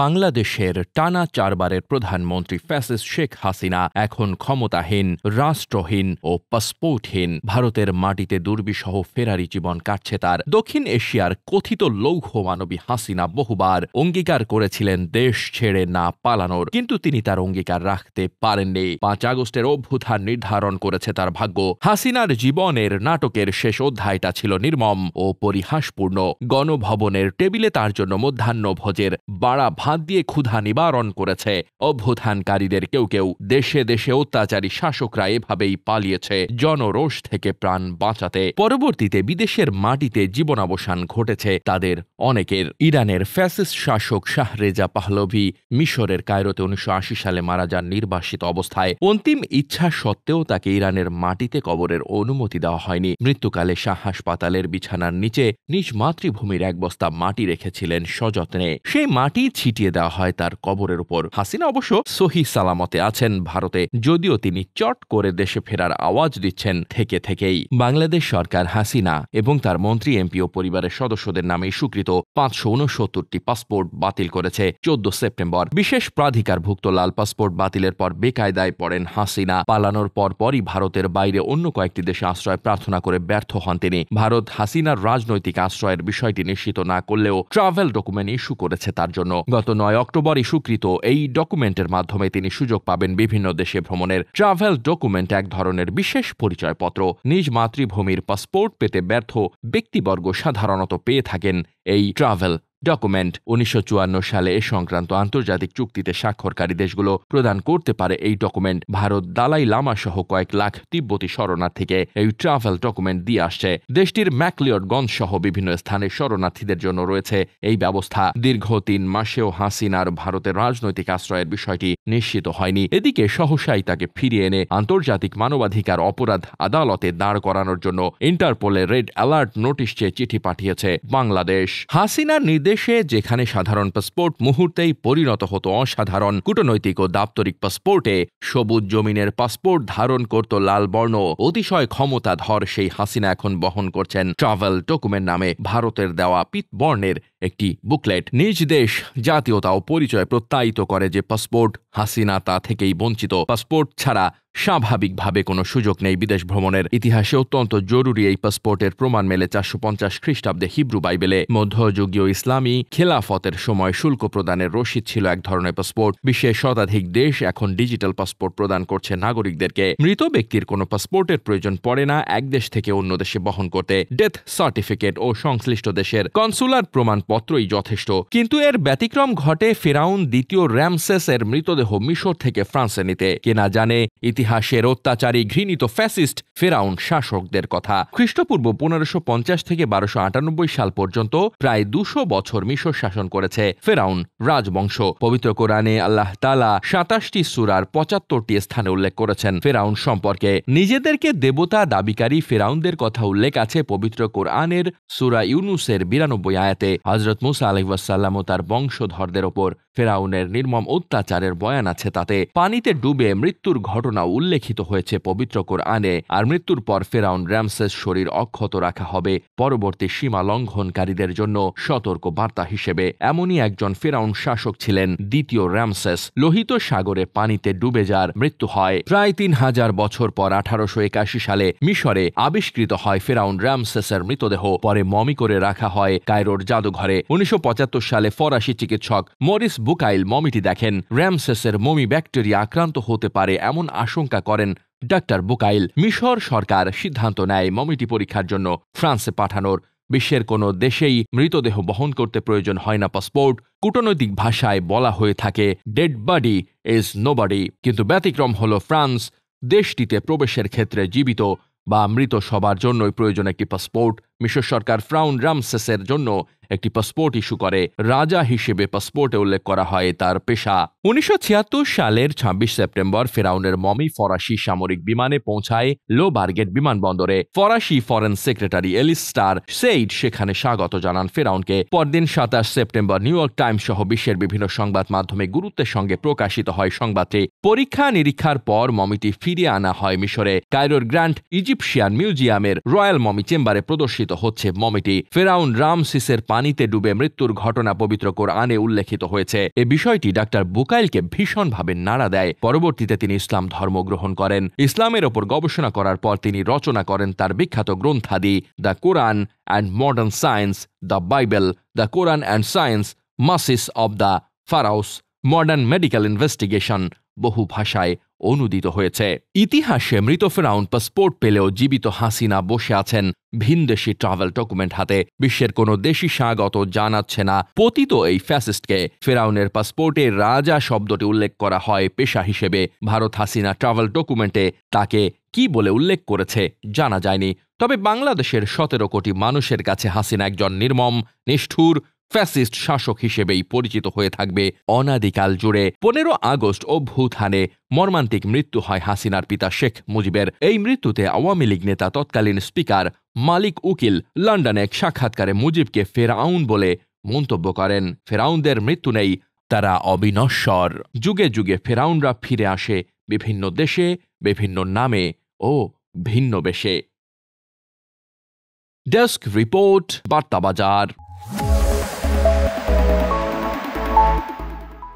বাংলাদেশের টানা ৪ বারের প্রধানমন্ত্রী ফ্যাসিস্ট শেখ হাসিনা এখন ক্ষমতাহীন, রাষ্ট্রহীন ও পাসপোর্টহীন। ভারতের মাটিতে দুর্বিষহ ফেরারি জীবন কাটছে তার। দক্ষিণ এশিয়ার কথিত লৌহ মানবী হাসিনা বহুবার অঙ্গীকার করেছিলেন দেশ ছেড়ে না পালানোর, কিন্তু তিনি তার অঙ্গীকার রাখতে পারেননি। ৫ আগস্টের অভ্যুত্থান নির্ধারণ করেছে তার ভাগ্য। হাসিনার জীবনের নাটকের শেষ অধ্যায়টা ছিল নির্মম ও পরিহাসপূর্ণ। গণভবনের টেবিলে তার জন্য মধ্যাহ্ন ভোজের বাড়া ভাত দিয়ে ক্ষুধা নিবারণ করেছে। অভ্যুত্থানকারীদের কেউ কেউ দেশে দেশে অত্যাচারী শাসকরা এভাবেই পালিয়েছে জনরোষ থেকে প্রাণ বাঁচাতে। পরবর্তীতে বিদেশের মাটিতে জীবনাবসান ঘটেছে তাদের অনেকের। ইরানের ফ্যাসিস্ট শাসক শাহরেজা পাহলভি মিশরের কায়রোতে ১৯৮০ সালে মারা যান নির্বাসিত অবস্থায়। অন্তিম ইচ্ছা সত্ত্বেও তাকে ইরানের মাটিতে কবরের অনুমতি দেওয়া হয়নি। মৃত্যুকালে শাহ হাসপাতালের বিছানার নিচে নিজ মাতৃভূমির এক বস্তা মাটি রেখেছিলেন সযত্নে। সেই মাটি ছিটিয়ে দেওয়া হয় তার কবরের উপর। হাসিনা অবশ্য সহি সালামতে আছেন ভারতে, যদিও তিনি চট করে দেশে ফেরার আওয়াজ দিচ্ছেন থেকে থেকেই। বাংলাদেশ সরকার হাসিনা এবং তার মন্ত্রী, এমপি ও পরিবারের সদস্যদের নামে স্বীকৃত ৫৬৯টি পাসপোর্ট বাতিল করেছে ১৪ সেপ্টেম্বর। বিশেষ প্রাধিকারভুক্ত লাল পাসপোর্ট বাতিলের পর বেকায়দায় পড়েন হাসিনা। পালানোর পরই ভারতের বাইরে অন্য কয়েকটি দেশে আশ্রয় প্রার্থনা করে ব্যর্থ হন তিনি। ভারত হাসিনার রাজনৈতিক আশ্রয়ের বিষয়টি নিশ্চিত না করলেও ট্রাভেল ডকুমেন্ট ইস্যু করেছে তার জন্য। গত ৯ অক্টোবর ইস্যুকৃত এই ডকুমেন্টের মাধ্যমে তিনি সুযোগ পাবেন বিভিন্ন দেশে ভ্রমণের। ট্রাভেল ডকুমেন্ট এক ধরনের বিশেষ পরিচয়পত্র। নিজ মাতৃভূমির পাসপোর্ট পেতে ব্যর্থ ব্যক্তিবর্গ সাধারণত পেয়ে থাকেন এই ট্রাভেল ডকুমেন্ট। ১৯৫৪ সালে এ সংক্রান্ত আন্তর্জাতিক চুক্তিতে স্বাক্ষরকারী দেশগুলো প্রদান করতে পারে এই ডকুমেন্ট। ভারত দালাই লামা সহ কয়েক লাখ তিব্বতী শরণার্থীকে এই ট্রাভেল ডকুমেন্ট দিয়ে আসছে। দেশটির ম্যাকলিয়ডগঞ্জ সহ বিভিন্ন স্থানে শরণার্থীদের জন্য রয়েছে এই ব্যবস্থা। দীর্ঘ ৩ মাসেও হাসিনার ভারতের রাজনৈতিক আশ্রয়ের বিষয়টি নিশ্চিত হয়নি। এদিকে সহসাই তাকে ফিরিয়ে এনে আন্তর্জাতিক মানবাধিকার অপরাধ আদালতে দাঁড় করানোর জন্য ইন্টারপোলের রেড অ্যালার্ট নোটিশ চেয়ে চিঠি পাঠিয়েছে বাংলাদেশ। হাসিনার নির্দেশে যেখানে সাধারণ পাসপোর্ট মুহূর্তেই পরিণত হতো অসাধারণ কূটনৈতিক ও দাপ্তরিক পাসপোর্টে, সবুজ জমিনের পাসপোর্ট ধারণ করত লাল বর্ণ। অতিশয় ক্ষমতাধর সেই হাসিনা এখন বহন করছেন ট্রাভেল ডকুমেন্ট নামে ভারতের দেওয়া পিত বর্ণের একটি বুকলেট। নিজ দেশ, জাতীয়তা ও পরিচয় প্রত্যায়িত করে যে পাসপোর্ট, হাসিনা তা থেকেই বঞ্চিত। পাসপোর্ট ছাড়া স্বাভাবিকভাবে কোনো সুযোগ নেই বিদেশ ভ্রমণের। ইতিহাসে অত্যন্ত জরুরি এই পাসপোর্টের প্রমাণ মেলে ৪৫০ খ্রিস্টাব্দে হিব্রু বাইবেলে। মধ্যযুগীয় ইসলামী খেলাফতের সময় শুল্ক প্রদানের রসিদ ছিল এক ধরনের পাসপোর্ট। বিশ্বের শতাধিক দেশ এখন ডিজিটাল পাসপোর্ট প্রদান করছে নাগরিকদেরকে। মৃত ব্যক্তির কোনো পাসপোর্টের প্রয়োজন পড়ে না এক দেশ থেকে অন্য দেশে বহন করতে। ডেথ সার্টিফিকেট ও সংশ্লিষ্ট দেশের কনসুলার প্রমাণপত্রই যথেষ্ট। কিন্তু এর ব্যতিক্রম ঘটে ফেরাউন দ্বিতীয় র‍্যামসেস এর মৃতদেহ মিশর থেকে ফ্রান্সে নিতে। কেনা জানে ইতিহাসের অত্যাচারী ঘৃণিত ফ্যাসিস্ট ফেরাউন শাসকদের কথা। খ্রিস্টপূর্ব ১৫৫০ থেকে ১২৯৮ সাল পর্যন্ত প্রায় ২০০ বছর মিশর শাসন করেছে ফেরাউন রাজবংশ। পবিত্র কোরআনে আল্লাহ তাআলা ২৭টি সূরার ৭৫টি স্থানে উল্লেখ করেছেন ফেরাউন সম্পর্কে। নিজেদেরকে দেবতা দাবিকারী ফেরাউনদের কথা উল্লেখ আছে পবিত্র কোরআনের সূরা ইউনুসের ৯২ আয়াতে। হযরত মুসা আলাইহিস সালাম ও তার বংশধরদের ওপর ফেরাউনের নির্মম অত্যাচারের বয়ান আছে তাতে। পানিতে ডুবে মৃত্যুর ঘটনা উল্লেখিত হয়েছে পবিত্র কোরআনে। আর মৃত্যুর পর ফেরাউন র‍্যামসেস শরীর অক্ষত রাখা হবে পরবর্তী সীমা লঙ্ঘনকারীদের জন্য সতর্ক বার্তা হিসেবে। এমনই একজন ফেরাউন শাসক ছিলেন দ্বিতীয় র‍্যামসেস। লোহিত সাগরে পানিতে ডুবে যার মৃত্যু হয়। প্রায় ৩০০০ বছর পর ১৮৮১ সালে মিশরে আবিষ্কৃত হয় ফেরাউন র‍্যামসেসের মৃতদেহ। পরে মমি করে রাখা হয় কায়রোর জাদুঘরে। ১৯৭৫ সালে ফরাসি চিকিৎসক মরিস বুকাইল মমিটি দেখেন। র‍্যামসেসের মমি ব্যাকটেরিয়া আক্রান্ত হতে পারে এমন আশঙ্কা করেন ডাক্তার বুকাইল। মিশর সরকার সিদ্ধান্ত নেয় মমিটি পরীক্ষার জন্য ফ্রান্সে পাঠানোর। বিশ্বের কোনো দেশেই মৃতদেহ বহন করতে প্রয়োজন হয় না পাসপোর্ট। কূটনৈতিক ভাষায় বলা হয়ে থাকে ডেড বডি ইজ নোবডি। কিন্তু ব্যতিক্রম হল ফ্রান্স। দেশটিতে প্রবেশের ক্ষেত্রে জীবিত বা মৃত সবার জন্যই প্রয়োজন একটি পাসপোর্ট। মিশর সরকার ফেরাউন র‍্যামসেসের জন্য একটি পাসপোর্ট ইস্যু করে। রাজা হিসেবে পাসপোর্টে উল্লেখ করা হয় তার পেশা। ১৯৭৬ সালের ২৬ সেপ্টেম্বর ফেরাউনের মমি ফরাসি সামরিক বিমানে পৌঁছায় লো বার্গেট বিমানবন্দরে। ফরাসি ফরেন সেক্রেটারি এলিস্টার সেইড সেখানে স্বাগত জানান ফেরাউনকে। পরদিন ২৭ সেপ্টেম্বর নিউ ইয়র্ক টাইমস সহ বিশ্বের বিভিন্ন সংবাদ মাধ্যমে গুরুত্বের সঙ্গে প্রকাশিত হয় সংবাদটি। পরীক্ষা নিরীক্ষার পর মমিটি ফিরিয়ে আনা হয় মিশরে। কায়রোর গ্র্যান্ড ইজিপশিয়ান মিউজিয়ামের রয়্যাল মমি চেম্বারে প্রদর্শিত প্রকাশিত হচ্ছে মমিটি। ফেরাউন রামসিসের পানিতে ডুবে মৃত্যুর ঘটনা পবিত্র কোরআনে উল্লেখিত হয়েছে। এ বিষয়টি ডাক্তার বুকাইলকে ভীষণভাবে নাড়া দেয়। পরবর্তীতে তিনি ইসলাম ধর্ম গ্রহণ করেন। ইসলামের ওপর গবেষণা করার পর তিনি রচনা করেন তার বিখ্যাত গ্রন্থাদি the Quran and modern science, the Bible, the Quran and science, Moses of the pharaohs, modern medical investigation, বহু ভাষায় অনুদিত হয়েছে। ইতিহাসে মৃত ফেরাউন পাসপোর্ট পেলেও জীবিত হাসিনা বসে আছেন ভিনদেশি ট্রাভেল ডকুমেন্ট হাতে। বিশ্বের কোনো দেশই স্বাগত জানাচ্ছে না পতিত এই ফ্যাসিস্টকে। ফেরাউনের পাসপোর্টে রাজা শব্দটি উল্লেখ করা হয় পেশা হিসেবে। ভারত হাসিনা ট্রাভেল ডকুমেন্টে তাকে কি বলে উল্লেখ করেছে জানা যায়নি। তবে বাংলাদেশের 17 কোটি মানুষের কাছে হাসিনা একজন নির্মম, নিষ্ঠুর, ফ্যাসিস্ট শাসক হিসেবেই পরিচিত হয়ে থাকবে অনাদিকাল জুড়ে। 15 আগস্ট অভ্যুত্থানে মর্মান্তিক মৃত্যু হয় হাসিনার পিতা শেখ মুজিবের। এই মৃত্যুতে আওয়ামী লীগ নেতা তৎকালীন স্পিকার মালিক উকিল লন্ডনে এক সাক্ষাৎকারে মুজিবকে ফেরাউন বলে মন্তব্য করেন। ফেরাউনদের মৃত্যু নেই, তারা অবিনশ্বর। যুগে যুগে ফেরাউনরা ফিরে আসে বিভিন্ন দেশে, বিভিন্ন নামে ও ভিন্ন বেশে। ডেস্ক রিপোর্ট, বার্তা বাজার।